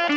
जय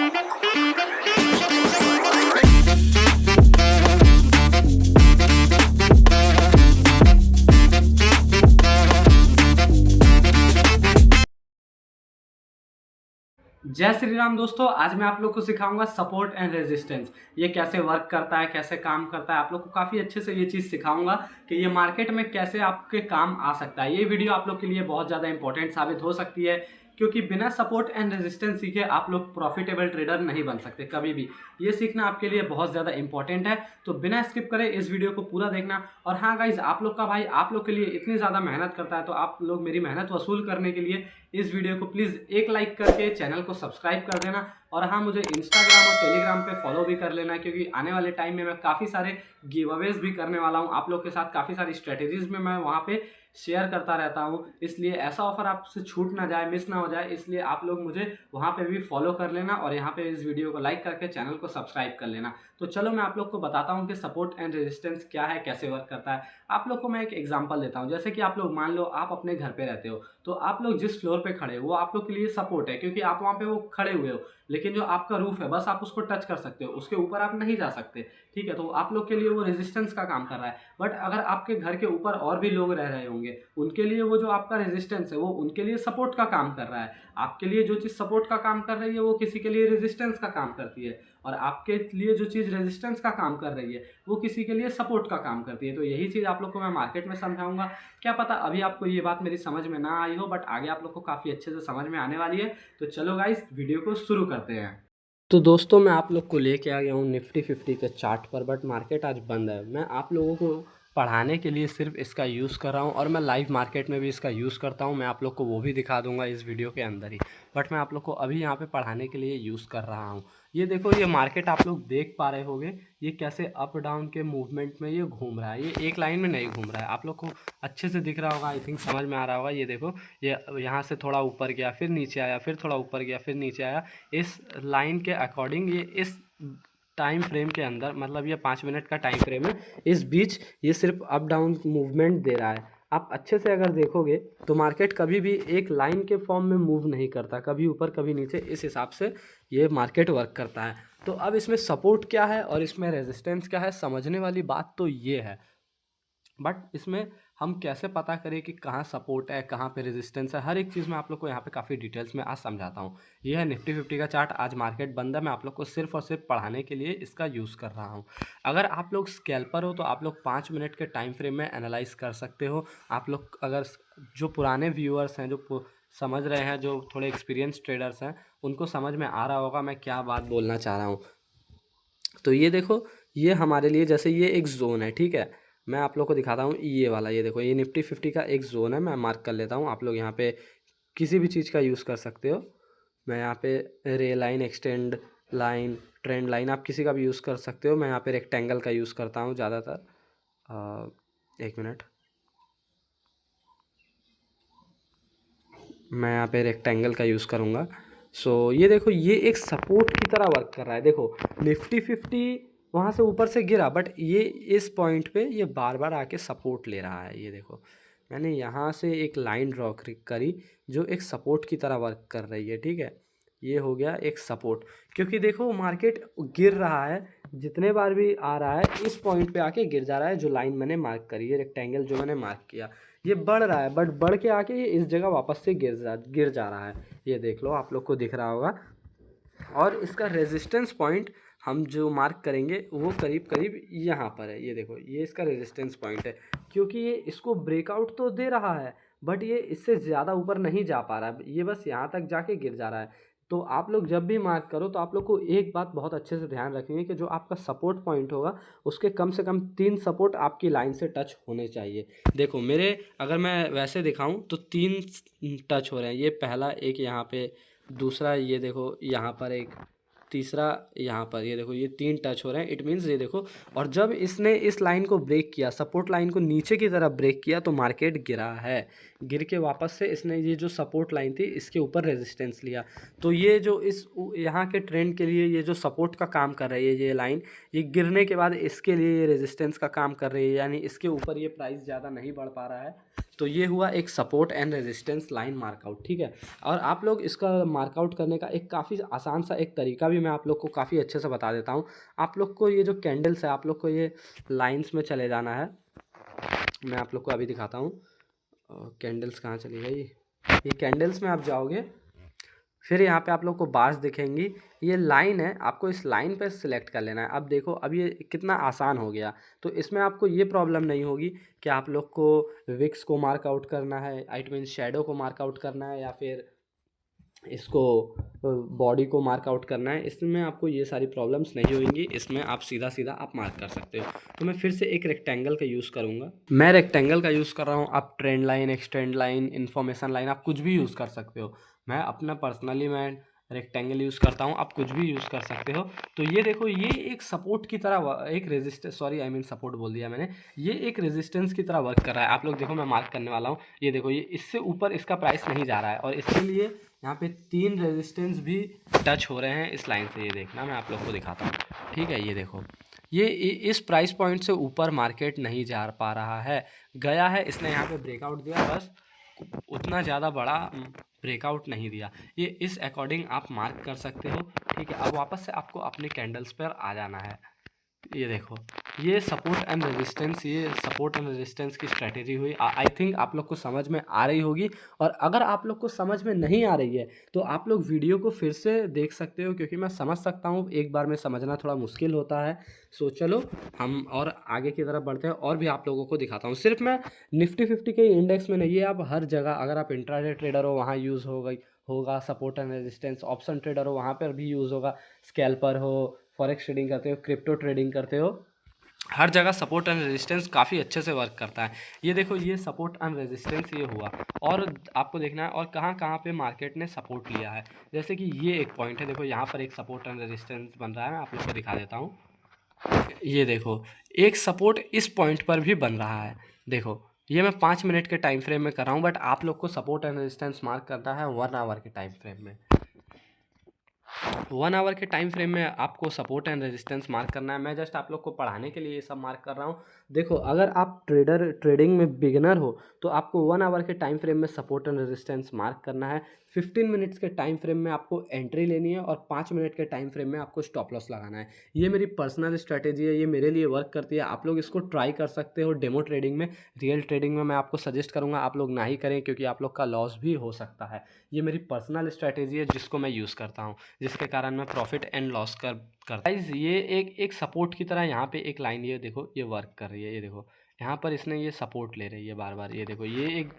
श्री राम दोस्तों, आज मैं आप लोग को सिखाऊंगा सपोर्ट एंड रेजिस्टेंस। ये कैसे वर्क करता है, कैसे काम करता है। आप लोग को काफ़ी अच्छे से ये चीज़ सिखाऊंगा कि ये मार्केट में कैसे आपके काम आ सकता है। ये वीडियो आप लोग के लिए बहुत ज़्यादा इंपॉर्टेंट साबित हो सकती है, क्योंकि बिना सपोर्ट एंड रेजिस्टेंस सीखे आप लोग प्रॉफिटेबल ट्रेडर नहीं बन सकते कभी भी। ये सीखना आपके लिए बहुत ज़्यादा इंपॉर्टेंट है, तो बिना स्किप करे इस वीडियो को पूरा देखना। और हाँ गाइज, आप लोग का भाई आप लोग के लिए इतनी ज़्यादा मेहनत करता है, तो आप लोग मेरी मेहनत वसूल करने के लिए इस वीडियो को प्लीज़ एक लाइक करके चैनल को सब्सक्राइब कर देना। और हाँ, मुझे इंस्टाग्राम और टेलीग्राम पे फॉलो भी कर लेना, क्योंकि आने वाले टाइम में मैं काफ़ी सारे गिव अवेज भी करने वाला हूँ आप लोग के साथ। काफ़ी सारी स्ट्रेटेजीज में मैं वहाँ पे शेयर करता रहता हूँ, इसलिए ऐसा ऑफर आपसे छूट ना जाए, मिस ना हो जाए, इसलिए आप लोग मुझे वहाँ पे भी फॉलो कर लेना और यहाँ पे इस वीडियो को लाइक करके चैनल को सब्सक्राइब कर लेना। तो चलो मैं आप लोग को बताता हूँ कि सपोर्ट एंड रेजिस्टेंस क्या है, कैसे वर्क करता है। आप लोग को मैं एक एग्जांपल देता हूँ। जैसे कि आप लोग मान लो आप अपने घर पे रहते हो, तो आप लोग जिस फ्लोर पे खड़े हो वो आप लोग के लिए सपोर्ट है, क्योंकि आप वहाँ पे वो खड़े हुए हो। लेकिन जो आपका रूफ है बस आप उसको टच कर सकते हो, उसके ऊपर आप नहीं जा सकते। ठीक है, तो आप लोग के लिए वो रेजिस्टेंस का काम कर रहा है। बट अगर आपके घर के ऊपर और भी लोग रह रहे होंगे, उनके लिए वो जो आपका रेजिस्टेंस है वो उनके लिए सपोर्ट का काम कर रहा है। आपके लिए जो चीज़ सपोर्ट का काम कर रही है वो किसी के लिए रेजिस्टेंस का काम करती है, और आपके लिए जो चीज़ रेजिस्टेंस का काम कर रही है वो किसी के लिए सपोर्ट का काम करती है। तो यही चीज़ आप लोग को मैं मार्केट में समझाऊंगा। क्या पता अभी आपको ये बात मेरी समझ में ना आई हो, बट आगे आप लोग को काफ़ी अच्छे से समझ में आने वाली है। तो चलो गाइस, वीडियो को शुरू करते हैं। तो दोस्तों, मैं आप लोग को लेके आ गया हूँ निफ्टी 50 के चार्ट पर, बट मार्केट आज बंद है। मैं आप लोगों को पढ़ाने के लिए सिर्फ इसका यूज़ कर रहा हूँ, और मैं लाइव मार्केट में भी इसका यूज़ करता हूँ। मैं आप लोग को वो भी दिखा दूंगा इस वीडियो के अंदर ही, बट मैं आप लोग को अभी यहाँ पे पढ़ाने के लिए यूज़ कर रहा हूँ। ये देखो, ये मार्केट आप लोग देख पा रहे होंगे, ये कैसे अप डाउन के मूवमेंट में ये घूम रहा है। ये एक लाइन में नहीं घूम रहा है, आप लोग को अच्छे से दिख रहा होगा, आई थिंक समझ में आ रहा होगा। ये देखो, ये यहाँ से थोड़ा ऊपर गया, फिर नीचे आया, फिर थोड़ा ऊपर गया, फिर नीचे आया। इस लाइन के अकॉर्डिंग ये इस टाइम फ्रेम के अंदर, मतलब ये 5 मिनट का टाइम फ्रेम है, इस बीच ये सिर्फ अप डाउन मूवमेंट दे रहा है। आप अच्छे से अगर देखोगे तो मार्केट कभी भी एक लाइन के फॉर्म में मूव नहीं करता, कभी ऊपर कभी नीचे। इस हिसाब से ये मार्केट वर्क करता है। तो अब इसमें सपोर्ट क्या है और इसमें रेजिस्टेंस क्या है, समझने वाली बात तो ये है। बट इसमें हम कैसे पता करें कि कहाँ सपोर्ट है, कहाँ पे रेजिस्टेंस है, हर एक चीज़ मैं आप लोग को यहाँ पे काफ़ी डिटेल्स में आज समझाता हूँ। ये है निफ्टी 50 का चार्ट। आज मार्केट बंद है, मैं आप लोग को सिर्फ और सिर्फ पढ़ाने के लिए इसका यूज़ कर रहा हूँ। अगर आप लोग स्कैल्पर हो तो आप लोग 5 मिनट के टाइम फ्रेम में एनालाइज कर सकते हो। आप लोग अगर जो पुराने व्यूअर्स हैं, जो समझ रहे हैं, जो थोड़े एक्सपीरियंस ट्रेडर्स हैं, उनको समझ में आ रहा होगा मैं क्या बात बोलना चाह रहा हूँ। तो ये देखो, ये हमारे लिए जैसे ये एक जोन है, ठीक है। मैं आप लोग को दिखाता हूँ ये वाला। ये देखो, ये निफ्टी 50 का एक जोन है, मैं मार्क कर लेता हूँ। आप लोग यहाँ पे किसी भी चीज़ का यूज़ कर सकते हो। मैं यहाँ पे रे line, extend line, trend line, आप किसी का भी यूज़ कर सकते हो। मैं यहाँ पे रेक्टेंगल का यूज़ करता हूँ ज़्यादातर। एक मिनट, मैं यहाँ पे रेक्टेंगल का यूज़ करूँगा। सो ये देखो, ये एक सपोर्ट की तरह वर्क कर रहा है। देखो, निफ्टी 50 वहाँ से ऊपर से गिरा, बट ये इस पॉइंट पे ये बार बार आके सपोर्ट ले रहा है। ये देखो, मैंने यहाँ से एक लाइन ड्रॉ करी जो एक सपोर्ट की तरह वर्क कर रही है, ठीक है। ये हो गया एक सपोर्ट, क्योंकि देखो मार्केट गिर रहा है, जितने बार भी आ रहा है इस पॉइंट पे आके गिर जा रहा है। जो लाइन मैंने मार्क करी है, रेक्टेंगल जो मैंने मार्क किया, ये बढ़ रहा है, बट बढ़ के आके ये इस जगह वापस से गिर जा रहा है। ये देख लो, आप लोग को दिख रहा होगा। और इसका रेजिस्टेंस पॉइंट हम जो मार्क करेंगे वो करीब करीब यहाँ पर है। ये देखो, ये इसका रेजिस्टेंस पॉइंट है, क्योंकि ये इसको ब्रेकआउट तो दे रहा है, बट ये इससे ज़्यादा ऊपर नहीं जा पा रहा है, ये बस यहाँ तक जाके गिर जा रहा है। तो आप लोग जब भी मार्क करो तो आप लोग को एक बात बहुत अच्छे से ध्यान रखनी है कि जो आपका सपोर्ट पॉइंट होगा उसके कम से कम 3 सपोर्ट आपकी लाइन से टच होने चाहिए। देखो मेरे, अगर मैं वैसे दिखाऊं तो 3 टच हो रहे हैं। ये पहला एक यहाँ पे, दूसरा ये देखो यहाँ पर एक, तीसरा यहाँ पर। ये देखो, ये 3 टच हो रहे हैं, इट मीन्स ये देखो। और जब इसने इस लाइन को ब्रेक किया, सपोर्ट लाइन को नीचे की तरफ ब्रेक किया, तो मार्केट गिरा है। गिर के वापस से इसने ये जो सपोर्ट लाइन थी इसके ऊपर रेजिस्टेंस लिया। तो ये जो इस यहाँ के ट्रेंड के लिए ये जो सपोर्ट का काम कर रही है ये लाइन, ये गिरने के बाद इसके लिए ये रेजिस्टेंस का काम कर रही है, यानी इसके ऊपर ये प्राइस ज़्यादा नहीं बढ़ पा रहा है। तो ये हुआ एक सपोर्ट एंड रेजिस्टेंस लाइन मार्कआउट, ठीक है। और आप लोग इसका मार्कआउट करने का एक काफ़ी आसान सा एक तरीका भी मैं आप लोग को काफ़ी अच्छे से बता देता हूँ। आप लोग को ये जो कैंडल्स है, आप लोग को ये लाइंस में चले जाना है। मैं आप लोग को अभी दिखाता हूँ। कैंडल्स कहाँ चली गई? ये कैंडल्स में आप जाओगे, फिर यहाँ पे आप लोग को बार्स दिखेंगी। ये लाइन है, आपको इस लाइन पे सिलेक्ट कर लेना है। अब देखो, अब ये कितना आसान हो गया। तो इसमें आपको ये प्रॉब्लम नहीं होगी कि आप लोग को विक्स को मार्कआउट करना है, इट मीन शेडो को मार्कआउट करना है, या फिर इसको बॉडी को मार्कआउट करना है। इसमें आपको ये सारी प्रॉब्लम्स नहीं होंगी। इसमें आप सीधा सीधा आप मार्क कर सकते हो। तो मैं फिर से एक रेक्टेंगल का यूज़ करूँगा। मैं रेक्टेंगल का यूज़ कर रहा हूँ। आप trend line, extend line, information line, आप कुछ भी यूज़ कर सकते हो। मैं अपना पर्सनली मैं रेक्टेंगल यूज़ करता हूँ, आप कुछ भी यूज़ कर सकते हो। तो ये देखो, ये एक सपोर्ट की तरह, एक resistance, sorry I mean support बोल दिया मैंने, ये एक रेजिस्टेंस की तरह वर्क कर रहा है। आप लोग देखो, मैं मार्क करने वाला हूँ। ये देखो, ये इससे ऊपर इसका प्राइस नहीं जा रहा है, और इसके लिए यहाँ पे 3 रेजिस्टेंस भी टच हो रहे हैं इस लाइन से। ये देखना, मैं आप लोग को दिखाता हूँ, ठीक है। ये देखो, ये इस प्राइस पॉइंट से ऊपर मार्केट नहीं जा पा रहा है, गया है, इसने यहाँ पे ब्रेकआउट दिया, बस उतना ज़्यादा बड़ा ब्रेकआउट नहीं दिया। ये इस अकॉर्डिंग आप मार्क कर सकते हो, ठीक है। अब वापस से आपको अपने कैंडल्स पर आ जाना है। ये देखो, ये सपोर्ट एंड रेजिस्टेंस, ये सपोर्ट एंड रेजिस्टेंस की स्ट्रैटेजी हुई। आई थिंक आप लोग को समझ में आ रही होगी। और अगर आप लोग को समझ में नहीं आ रही है तो आप लोग वीडियो को फिर से देख सकते हो, क्योंकि मैं समझ सकता हूँ, एक बार में समझना थोड़ा मुश्किल होता है। सो चलो हम और आगे की तरफ बढ़ते हैं, और भी आप लोगों को दिखाता हूँ। सिर्फ मैं निफ्टी 50 के इंडेक्स में नहीं है, आप हर जगह, अगर आप इंट्राडे ट्रेडर हो वहाँ यूज़ होगा support and resistance. Option trader हो वहाँ पर भी यूज़ होगा। स्कैल्पर हो, फॉरेक्स ट्रेडिंग करते हो, क्रिप्टो ट्रेडिंग करते हो, हर जगह सपोर्ट एंड रेजिस्टेंस काफ़ी अच्छे से वर्क करता है। ये देखो, ये सपोर्ट एंड रेजिस्टेंस ये हुआ, और आपको देखना है और कहाँ कहाँ पे मार्केट ने सपोर्ट लिया है। जैसे कि ये एक पॉइंट है, देखो यहाँ पर एक सपोर्ट एंड रेजिस्टेंस बन रहा है। मैं आप लोग को दिखा देता हूँ। ये देखो, एक सपोर्ट इस पॉइंट पर भी बन रहा है। देखो, ये मैं 5 मिनट के टाइम फ्रेम में कर रहा हूँ, बट आप लोग को सपोर्ट एंड रेजिस्टेंस मार्क करना है 1 आवर के टाइम फ्रेम में। 1 आवर के टाइम फ्रेम में आपको सपोर्ट एंड रेजिस्टेंस मार्क करना है। मैं जस्ट आप लोग को पढ़ाने के लिए ये सब मार्क कर रहा हूँ। देखो, अगर आप ट्रेडिंग में बिगिनर हो तो आपको 1 आवर के टाइम फ्रेम में सपोर्ट एंड रेजिस्टेंस मार्क करना है। 15 मिनट्स के टाइम फ्रेम में आपको एंट्री लेनी है, और 5 मिनट के टाइम फ्रेम में आपको स्टॉप लॉस लगाना है। ये मेरी पर्सनल स्ट्रैटेजी है, ये मेरे लिए वर्क करती है। आप लोग इसको ट्राई कर सकते हो डेमो ट्रेडिंग में। रियल ट्रेडिंग में मैं आपको सजेस्ट करूँगा आप लोग ना ही करें, क्योंकि आप लोग का लॉस भी हो सकता है। ये मेरी पर्सनल स्ट्रैटेजी है जिसको मैं यूज़ करता हूँ, जिसके कारण मैं प्रॉफिट एंड लॉस करता। गाइस, ये एक सपोर्ट की तरह यहाँ पे एक लाइन, ये देखो, ये वर्क कर रही है। ये देखो, यहाँ पर इसने ये सपोर्ट ले रही है बार बार। ये देखो, ये एक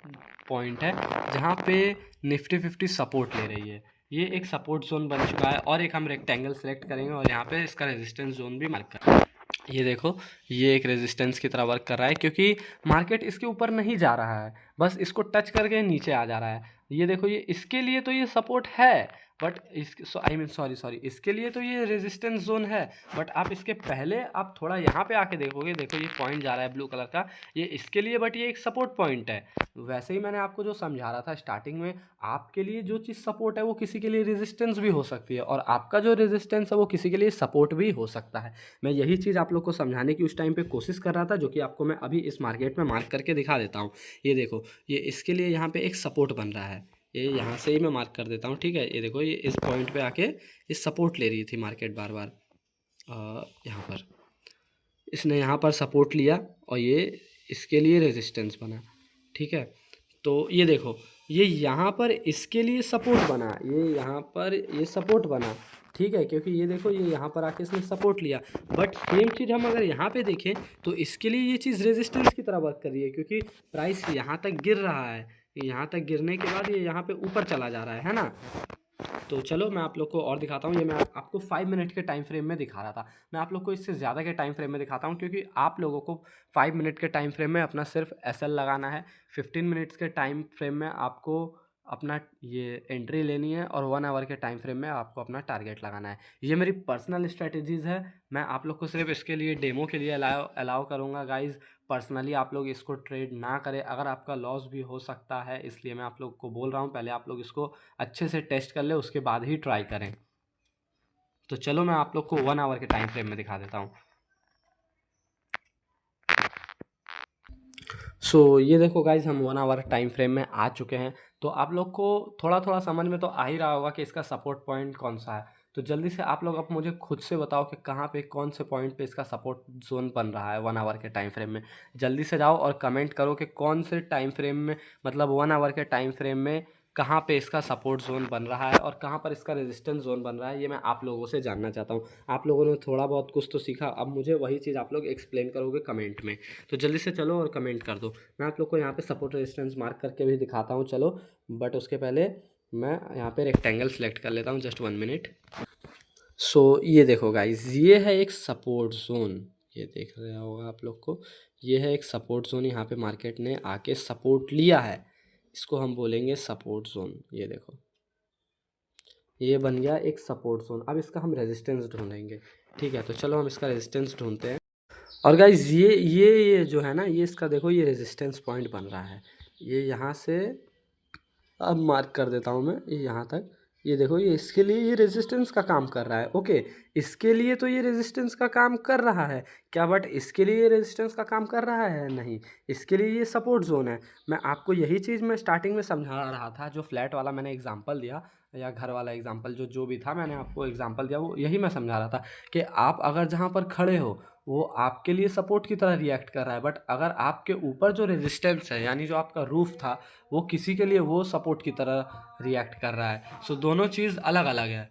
पॉइंट है जहाँ पे निफ्टी 50 सपोर्ट ले रही है। ये एक सपोर्ट जोन बन चुका है, और एक हम रेक्टेंगल सेलेक्ट करेंगे और यहाँ पे इसका रेजिस्टेंस जोन भी मार्क कर। ये देखो, ये एक रेजिस्टेंस की तरह वर्क कर रहा है, क्योंकि मार्केट इसके ऊपर नहीं जा रहा है, बस इसको टच करके नीचे आ जा रहा है। ये देखो, ये इसके लिए तो ये सपोर्ट है, बट इस आई मीन सॉरी इसके लिए तो ये रेजिस्टेंस जोन है, बट आप इसके पहले आप थोड़ा यहाँ पे आके देखोगे। देखो, ये पॉइंट जा रहा है ब्लू कलर का, ये इसके लिए, बट ये एक सपोर्ट पॉइंट है। वैसे ही मैंने आपको जो समझा रहा था स्टार्टिंग में, आपके लिए जो चीज़ सपोर्ट है वो किसी के लिए रेजिस्टेंस भी हो सकती है, और आपका जो रेजिस्टेंस है वो किसी के लिए सपोर्ट भी हो सकता है। मैं यही चीज़ आप लोग को समझाने की उस टाइम पे कोशिश कर रहा था, जो कि आपको मैं अभी इस मार्केट में मार्क करके दिखा देता हूँ। ये देखो, ये इसके लिए यहाँ पे एक सपोर्ट बन रहा है। ये यहाँ से ही मैं मार्क कर देता हूँ, ठीक है। ये देखो, ये इस पॉइंट पे आके ये सपोर्ट ले रही थी मार्केट बार बार। यहाँ पर इसने यहाँ पर सपोर्ट लिया, और ये इसके लिए रेजिस्टेंस बना, ठीक है। तो ये देखो, ये यहाँ पर इसके लिए सपोर्ट बना, ये यहाँ पर ये सपोर्ट बना, ठीक है, क्योंकि ये देखो, ये यहाँ पर आके इसने सपोर्ट लिया। बट सेम चीज़ हम अगर यहाँ पे देखें तो इसके लिए ये चीज़ रेजिस्टेंस की तरह वर्क कर रही है, क्योंकि प्राइस यहाँ तक गिर रहा है, यहाँ तक गिरने के बाद ये यहाँ पे ऊपर चला जा रहा है ना। तो चलो मैं आप लोग को और दिखाता हूँ। ये मैं आपको 5 मिनट के टाइम फ्रेम में दिखा रहा था, मैं आप लोग को इससे ज़्यादा के टाइम फ्रेम में दिखाता हूँ, क्योंकि आप लोगों को 5 मिनट के टाइम फ्रेम में अपना सिर्फ एसएल लगाना है। 15 मिनट्स के टाइम फ्रेम में आपको अपना ये एंट्री लेनी है, और 1 आवर के टाइम फ्रेम में आपको अपना टारगेट लगाना है। ये मेरी पर्सनल स्ट्रैटेजीज़ है, मैं आप लोग को सिर्फ इसके लिए डेमो के लिए अलाउ करूँगा। गाइज़, पर्सनली आप लोग इसको ट्रेड ना करें, अगर आपका लॉस भी हो सकता है, इसलिए मैं आप लोग को बोल रहा हूँ, पहले आप लोग इसको अच्छे से टेस्ट कर ले, उसके बाद ही ट्राई करें। तो चलो मैं आप लोग को 1 आवर के टाइम फ्रेम में दिखा देता हूँ। ये देखो गाइज, हम 1 आवर टाइम फ्रेम में आ चुके हैं। तो आप लोग को थोड़ा थोड़ा समझ में तो आ ही रहा होगा कि इसका सपोर्ट पॉइंट कौन सा है। तो जल्दी से आप लोग अब मुझे खुद से बताओ कि कहाँ पे कौन से पॉइंट पे इसका सपोर्ट जोन बन रहा है 1 आवर के टाइम फ्रेम में। जल्दी से जाओ और कमेंट करो कि कौन से टाइम फ्रेम में, मतलब 1 आवर के टाइम फ्रेम में कहाँ पे इसका सपोर्ट जोन बन रहा है और कहाँ पर इसका रेजिस्टेंस जोन बन रहा है। ये मैं आप लोगों से जानना चाहता हूँ। आप लोगों ने थोड़ा बहुत कुछ तो सीखा, अब मुझे वही चीज़ आप लोग एक्सप्लेन करोगे कमेंट में। तो जल्दी से चलो और कमेंट कर दो। मैं आप लोग को यहाँ पे सपोर्ट रेजिस्टेंस मार्क करके भी दिखाता हूँ, चलो। बट उसके पहले मैं यहाँ पे रेक्टेंगल सेलेक्ट कर लेता हूँ, जस्ट 1 मिनट। ये देखो गाइज, ये है एक सपोर्ट जोन। ये देख रहे होगा आप लोग को, ये है एक सपोर्ट जोन। यहाँ पे मार्केट ने आके सपोर्ट लिया है, इसको हम बोलेंगे सपोर्ट जोन। ये देखो, ये बन गया एक सपोर्ट जोन। अब इसका हम रेजिस्टेंस ढूंढेंगे, ठीक है। तो चलो हम इसका रेजिस्टेंस ढूंढते हैं। और गाइज, ये जो है ना, ये इसका देखो, ये रेजिस्टेंस पॉइंट बन रहा है। ये यहाँ से अब मार्क कर देता हूँ मैं, ये यहाँ तक। ये देखो, ये इसके लिए ये रेजिस्टेंस का काम कर रहा है। ओके, इसके लिए तो ये रेजिस्टेंस का काम कर रहा है क्या? बट इसके लिए ये रेजिस्टेंस का काम कर रहा है नहीं, इसके लिए ये सपोर्ट जोन है। मैं आपको यही चीज़ मैं स्टार्टिंग में समझा रहा था। जो फ्लैट वाला मैंने एग्जांपल दिया, या घर वाला एग्जांपल, जो भी था, मैंने आपको एग्जांपल दिया, वो यही मैं समझा रहा था कि आप अगर जहाँ पर खड़े हो वो आपके लिए सपोर्ट की तरह रिएक्ट कर रहा है। बट अगर आपके ऊपर जो रेजिस्टेंस है, यानी जो आपका रूफ था, वो किसी के लिए वो सपोर्ट की तरह रिएक्ट कर रहा है। दोनों चीज़ अलग अलग है।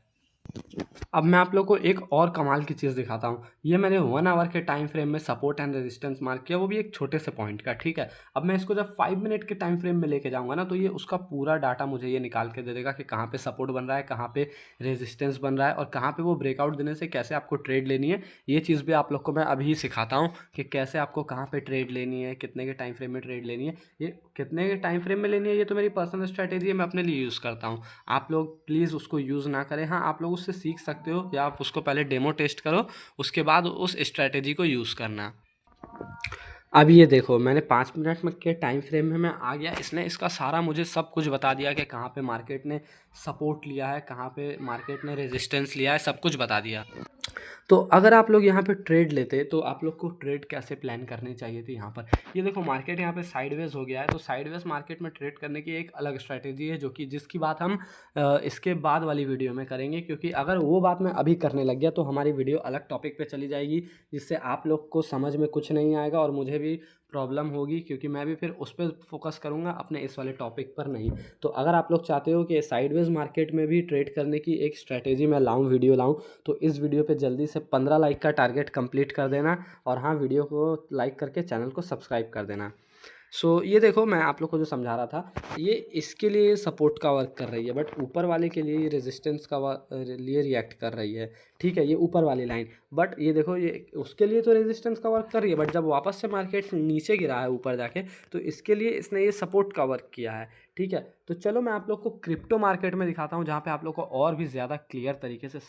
अब मैं आप लोग को एक और कमाल की चीज़ दिखाता हूँ। ये मैंने 1 आवर के टाइम फ्रेम में सपोर्ट एंड रेजिस्टेंस मार्क किया, वो भी एक छोटे से पॉइंट का, ठीक है। अब मैं इसको जब 5 मिनट के टाइम फ्रेम में लेके जाऊँगा ना, तो ये उसका पूरा डाटा मुझे ये निकाल के दे देगा कि कहाँ पे सपोर्ट बन रहा है, कहाँ पे रेजिस्टेंस बन रहा है, और कहाँ पे वो ब्रेकआउट देने से कैसे आपको ट्रेड लेनी है। ये चीज़ भी आप लोग को मैं अभी सिखाता हूँ कि कैसे आपको कहाँ पर ट्रेड लेनी है, कितने के टाइम फ्रेम में ट्रेड लेनी है। ये कितने के टाइम फ्रेम में लेनी है, ये तो मेरी पर्सनल स्ट्रैटेजी है, मैं अपने लिए यूज़ करता हूँ। आप लोग प्लीज़ उसको यूज़ ना करें। हाँ, आप लोग उससे सीख सकते हो, या आप उसको पहले डेमो टेस्ट करो, उसके बाद उस स्ट्रैटेजी को यूज़ करना। अब ये देखो, मैंने 5 मिनट में के टाइम फ्रेम में मैं आ गया। इसने इसका सारा मुझे सब कुछ बता दिया कि कहाँ पे मार्केट ने सपोर्ट लिया है, कहाँ पे मार्केट ने रेजिस्टेंस लिया है, सब कुछ बता दिया। तो अगर आप लोग यहाँ पे ट्रेड लेते तो आप लोग को ट्रेड कैसे प्लान करनी चाहिए थी यहाँ पर। ये देखो, मार्केट यहाँ पे साइडवेज हो गया है। तो साइडवेज मार्केट में ट्रेड करने की एक अलग स्ट्रैटेजी है, जो कि जिसकी बात हम इसके बाद वाली वीडियो में करेंगे। क्योंकि अगर वो बात मैं अभी करने लग गया तो हमारी वीडियो अलग टॉपिक पे चली जाएगी, जिससे आप लोग को समझ में कुछ नहीं आएगा और मुझे भी प्रॉब्लम होगी, क्योंकि मैं भी फिर उस पर फोकस करूँगा, अपने इस वाले टॉपिक पर नहीं। तो अगर आप लोग चाहते हो कि साइडवेज मार्केट में भी ट्रेड करने की एक स्ट्रैटेजी मैं लाऊं, वीडियो लाऊं, तो इस वीडियो पे जल्दी से 15 लाइक का टारगेट कंप्लीट कर देना। और हाँ, वीडियो को लाइक करके चैनल को सब्सक्राइब कर देना। ये देखो, मैं आप लोग को जो समझा रहा था, ये इसके लिए सपोर्ट का वर्क कर रही है, बट ऊपर वाले के लिए रेजिस्टेंस का लिए रिएक्ट कर रही है, ठीक है। ये ऊपर वाली लाइन, बट ये देखो, ये उसके लिए तो रेजिस्टेंस का वर्क कर रही है, बट जब वापस से मार्केट नीचे गिरा है ऊपर जाके, तो इसके लिए इसने ये सपोर्ट का वर्क किया है, ठीक है। तो चलो मैं आप लोग को क्रिप्टो मार्केट में दिखाता हूँ, जहाँ पे आप लोग को और भी ज़्यादा क्लियर तरीके से।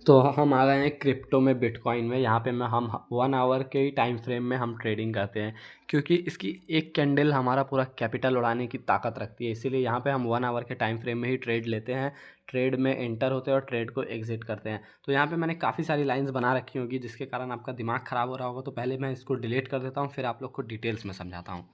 तो हम आ गए हैं क्रिप्टो में, बिटकॉइन में। यहाँ पे हम 1 आवर के टाइम फ्रेम में हम ट्रेडिंग करते हैं, क्योंकि इसकी एक कैंडल हमारा पूरा कैपिटल उड़ाने की ताकत रखती है। इसीलिए यहाँ पे हम 1 आवर के टाइम फ्रेम में ही ट्रेड लेते हैं, ट्रेड में एंटर होते हैं और ट्रेड को एग्जिट करते हैं। तो यहाँ पे मैंने काफ़ी सारी लाइंस बना रखी होगी, जिसके कारण आपका दिमाग ख़राब हो रहा होगा। तो पहले मैं इसको डिलीट कर देता हूँ, फिर आप लोग को डिटेल्स में समझाता हूँ।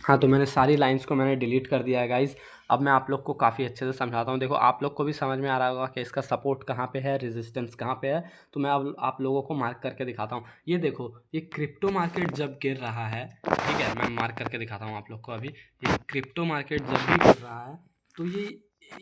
हाँ, तो मैंने सारी लाइंस को मैंने डिलीट कर दिया है गाइज़। अब मैं आप लोग को काफ़ी अच्छे से समझाता हूँ। देखो, आप लोग को भी समझ में आ रहा होगा कि इसका सपोर्ट कहाँ पे है, रेजिस्टेंस कहाँ पे है। तो मैं अब आप लोगों को मार्क करके दिखाता हूँ। ये देखो, ये क्रिप्टो मार्केट जब गिर रहा है, ठीक है, मैं मार्क करके दिखाता हूँ आप लोग को अभी। ये क्रिप्टो मार्केट जब भी गिर रहा है, तो ये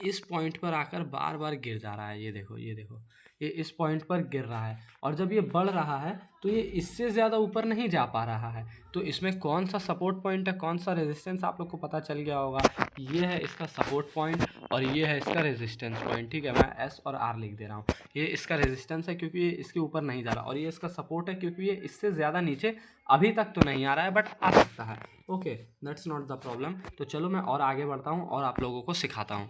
इस पॉइंट पर आकर बार बार गिर जा रहा है। ये देखो, ये देखो, ये इस पॉइंट पर गिर रहा है। और जब ये बढ़ रहा है तो ये इससे ज़्यादा ऊपर नहीं जा पा रहा है। तो इसमें कौन सा सपोर्ट पॉइंट है, कौन सा रेजिस्टेंस, आप लोग को पता चल गया होगा। ये है इसका सपोर्ट पॉइंट और ये है इसका रेजिस्टेंस पॉइंट, ठीक है। मैं एस और आर लिख दे रहा हूँ। ये इसका रेजिस्टेंस है क्योंकि ये इसके ऊपर नहीं जा रहा, और ये इसका सपोर्ट है क्योंकि ये इससे ज़्यादा नीचे अभी तक तो नहीं आ रहा है, बट आ सकता है। Okay, that's not the problem. तो चलो मैं और आगे बढ़ता हूँ और आप लोगों को सिखाता हूँ।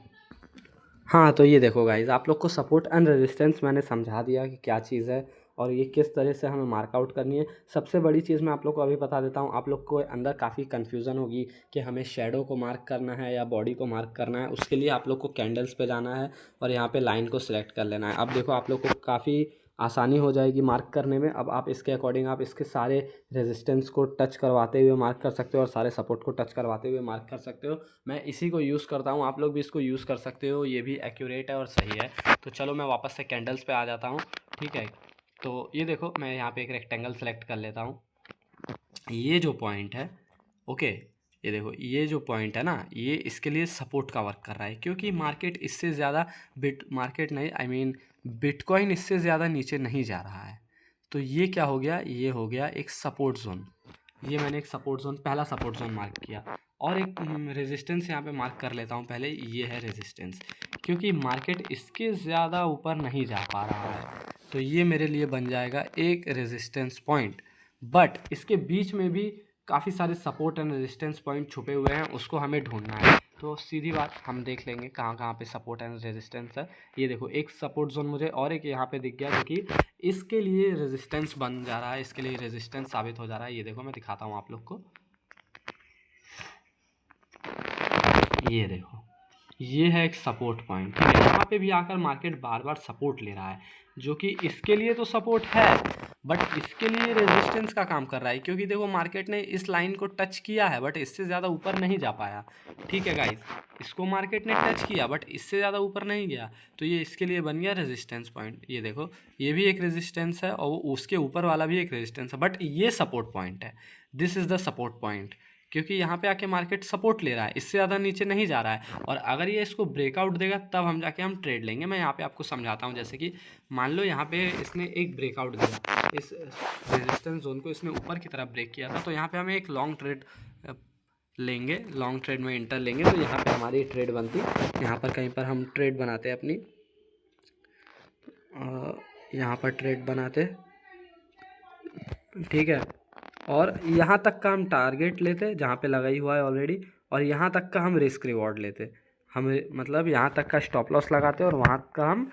हाँ, तो ये देखो गाइज़, आप लोग को सपोर्ट एंड रेजिस्टेंस मैंने समझा दिया कि क्या चीज़ है और ये किस तरह से हमें मार्कआउट करनी है। सबसे बड़ी चीज़ मैं आप लोग को अभी बता देता हूँ। आप लोग को अंदर काफ़ी कन्फ्यूज़न होगी कि हमें शैडो को मार्क करना है या बॉडी को मार्क करना है। उसके लिए आप लोग को कैंडल्स पे जाना है और यहाँ पे लाइन को सिलेक्ट कर लेना है। अब देखो, आप लोग को काफ़ी आसानी हो जाएगी मार्क करने में। अब आप इसके अकॉर्डिंग आप इसके सारे रेजिस्टेंस को टच करवाते हुए मार्क कर सकते हो और सारे सपोर्ट को टच करवाते हुए मार्क कर सकते हो। मैं इसी को यूज़ करता हूँ, आप लोग भी इसको यूज़ कर सकते हो, ये भी एक्यूरेट है और सही है। तो चलो मैं वापस से कैंडल्स पे आ जाता हूँ, ठीक है। तो ये देखो मैं यहाँ पे एक रेक्टेंगल सेलेक्ट कर लेता हूँ। ये जो पॉइंट है, ओके, ये देखो ये जो पॉइंट है ना, ये इसके लिए सपोर्ट का वर्क कर रहा है, क्योंकि मार्केट इससे ज़्यादा मार्केट नहीं, आई मीन बिटकॉइन इससे ज़्यादा नीचे नहीं जा रहा है। तो ये क्या हो गया, ये हो गया एक सपोर्ट जोन। ये मैंने एक सपोर्ट जोन, पहला सपोर्ट जोन मार्क किया, और एक रेजिस्टेंस यहाँ पे मार्क कर लेता हूँ पहले। ये है रेजिस्टेंस, क्योंकि मार्केट इसके ज़्यादा ऊपर नहीं जा पा रहा है, तो ये मेरे लिए बन जाएगा एक रेजिस्टेंस पॉइंट। बट इसके बीच में भी काफ़ी सारे सपोर्ट एंड रेजिस्टेंस पॉइंट छुपे हुए हैं, उसको हमें ढूंढना है। तो सीधी बात, हम देख लेंगे कहाँ कहाँ पे सपोर्ट एंड रेजिस्टेंस है। ये देखो एक सपोर्ट जोन मुझे और एक यहाँ पे दिख गया, जो कि इसके लिए रेजिस्टेंस बन जा रहा है, इसके लिए रेजिस्टेंस साबित हो जा रहा है। ये देखो मैं दिखाता हूँ आप लोग को, ये देखो ये है एक सपोर्ट पॉइंट, ठीक है। यहाँ पे भी आकर मार्केट बार बार सपोर्ट ले रहा है, जो कि इसके लिए तो सपोर्ट है बट इसके लिए रेजिस्टेंस का काम कर रहा है, क्योंकि देखो मार्केट ने इस लाइन को टच किया है बट इससे ज़्यादा ऊपर नहीं जा पाया, ठीक है गाइस। इसको मार्केट ने टच किया बट इससे ज़्यादा ऊपर नहीं गया, तो ये इसके लिए बन गया रेजिस्टेंस पॉइंट। ये देखो ये भी एक रेजिस्टेंस है और उसके ऊपर वाला भी एक रेजिस्टेंस है, बट ये सपोर्ट पॉइंट है। This is the support point, क्योंकि यहाँ पे आके मार्केट सपोर्ट ले रहा है, इससे ज़्यादा नीचे नहीं जा रहा है। और अगर ये इसको ब्रेकआउट देगा तब हम जाके हम ट्रेड लेंगे। मैं यहाँ पे आपको समझाता हूँ, जैसे कि मान लो यहाँ पे इसने एक ब्रेकआउट दिया, इस रेजिस्टेंस जोन को इसने ऊपर की तरफ ब्रेक किया था, तो यहाँ पे हमें एक लॉन्ग ट्रेड लेंगे, लॉन्ग ट्रेड में इंटर लेंगे, तो यहाँ पे हमारी ट्रेड बनती, यहाँ पर कहीं पर हम ट्रेड बनाते हैं अपनी, यहाँ पर ट्रेड बनाते, ठीक है। और यहाँ तक का हम टारगेट लेते जहाँ पे लगा ही हुआ है ऑलरेडी, और यहाँ तक का हम रिस्क रिवॉर्ड लेते, हम मतलब यहाँ तक का स्टॉप लॉस लगाते और वहाँ का हम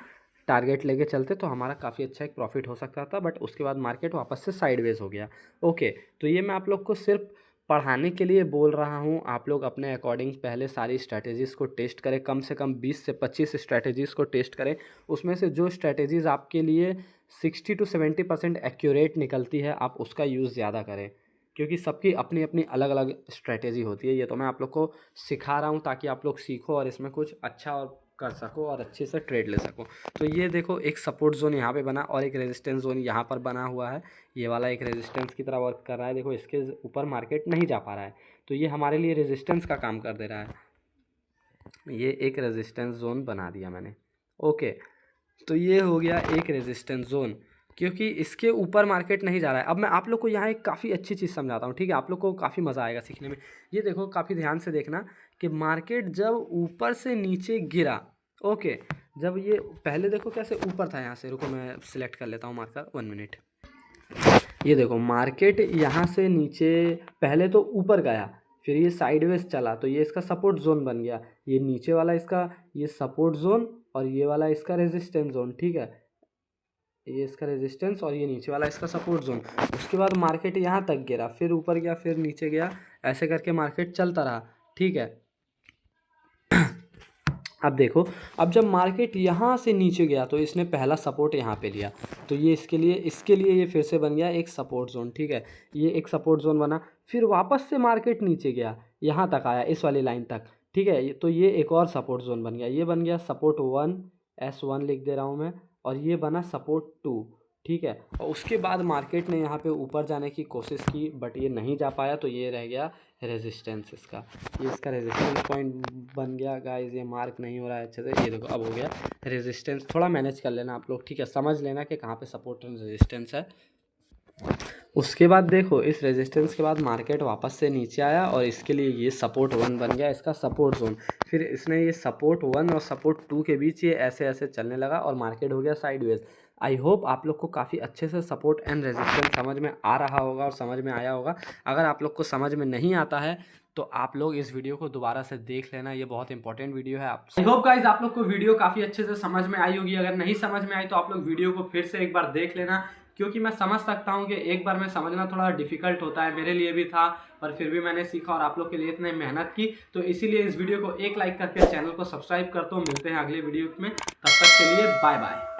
टारगेट लेके चलते, तो हमारा काफ़ी अच्छा एक प्रॉफिट हो सकता था। बट उसके बाद मार्केट वापस से साइडवेज हो गया। ओके, तो ये मैं आप लोग को सिर्फ पढ़ाने के लिए बोल रहा हूँ, आप लोग अपने अकॉर्डिंग पहले सारी स्ट्रैटेजीज़ को टेस्ट करें, कम से कम 20 से 25 स्ट्रैटेजीज़ को टेस्ट करें। उसमें से जो स्ट्रैटेजीज़ आपके लिए 60 to 70% एक्यूरेट निकलती है, आप उसका यूज़ ज़्यादा करें, क्योंकि सबकी अपनी अपनी अलग अलग स्ट्रैटेजी होती है। ये तो मैं आप लोग को सिखा रहा हूँ ताकि आप लोग सीखो और इसमें कुछ अच्छा और कर सको और अच्छे से ट्रेड ले सको। तो ये देखो एक सपोर्ट जोन यहाँ पे बना और एक रेजिस्टेंस जोन यहाँ पर बना हुआ है, ये वाला एक रेजिस्टेंस की तरह वर्क कर रहा है। देखो इसके ऊपर मार्केट नहीं जा पा रहा है, तो ये हमारे लिए रेजिस्टेंस का काम कर दे रहा है। ये एक रेजिस्टेंस जोन बना दिया मैंने, ओके। तो ये हो गया एक रेजिस्टेंस जोन, क्योंकि इसके ऊपर मार्केट नहीं जा रहा है। अब मैं आप लोग को यहाँ एक काफ़ी अच्छी चीज़ समझाता हूँ, ठीक है। आप लोग को काफ़ी मज़ा आएगा सीखने में। ये देखो काफ़ी ध्यान से देखना कि मार्केट जब ऊपर से नीचे गिरा, ओके, जब ये पहले देखो कैसे ऊपर था, यहाँ से रुको मैं सिलेक्ट कर लेता हूँ मार्कर, 1 मिनट। ये देखो मार्केट यहाँ से नीचे पहले तो ऊपर गया, फिर ये साइडवेज चला, तो ये इसका सपोर्ट जोन बन गया। ये नीचे वाला इसका ये सपोर्ट जोन और ये वाला इसका रेजिस्टेंस जोन, ठीक है। ये इसका रेजिस्टेंस और ये नीचे वाला इसका सपोर्ट जोन। उसके बाद मार्केट यहाँ तक गिरा, फिर ऊपर गया, फिर नीचे गया, ऐसे करके मार्केट चलता रहा, ठीक है। अब देखो, अब जब मार्केट यहाँ से नीचे गया तो इसने पहला सपोर्ट यहाँ पे लिया, तो ये इसके लिए ये फिर से बन गया एक सपोर्ट जोन, ठीक है। ये एक सपोर्ट जोन बना, फिर वापस से मार्केट नीचे गया, यहाँ तक आया, इस वाली लाइन तक, ठीक है। तो ये एक और सपोर्ट जोन बन गया, ये बन गया सपोर्ट 1, S1 लिख दे रहा हूँ मैं, और ये बना सपोर्ट 2, ठीक है। और उसके बाद मार्केट ने यहाँ पे ऊपर जाने की कोशिश की बट ये नहीं जा पाया, तो ये रह गया रेजिस्टेंस इसका, ये इसका रेजिस्टेंस पॉइंट बन गया गाइस। ये मार्क नहीं हो रहा है अच्छे से, ये देखो अब हो गया रेजिस्टेंस। थोड़ा मैनेज कर लेना आप लोग, ठीक है, समझ लेना कि कहाँ पे सपोर्ट एंड रेजिस्टेंस है। उसके बाद देखो इस रेजिस्टेंस के बाद मार्केट वापस से नीचे आया और इसके लिए ये सपोर्ट 1 बन गया, इसका सपोर्ट जोन। फिर इसने ये सपोर्ट 1 और सपोर्ट 2 के बीच ये ऐसे ऐसे चलने लगा और मार्केट हो गया साइडवेज। आई होप आप लोग को काफ़ी अच्छे से सपोर्ट एंड रेजिस्टेंस समझ में आ रहा होगा और समझ में आया होगा। अगर आप लोग को समझ में नहीं आता है तो आप लोग इस वीडियो को दोबारा से देख लेना, ये बहुत इंपॉर्टेंट वीडियो है। आई होप गाइस आप लोग को वीडियो काफ़ी अच्छे से समझ में आई होगी। अगर नहीं समझ में आई तो आप लोग वीडियो को फिर से एक बार देख लेना, क्योंकि मैं समझ सकता हूँ कि एक बार में समझना थोड़ा डिफिकल्ट होता है, मेरे लिए भी था, पर फिर भी मैंने सीखा और आप लोग के लिए इतने मेहनत की। तो इसीलिए इस वीडियो को एक लाइक करके चैनल को सब्सक्राइब करता हूँ। मिलते हैं अगले वीडियो में, तब तक के लिए बाय बाय।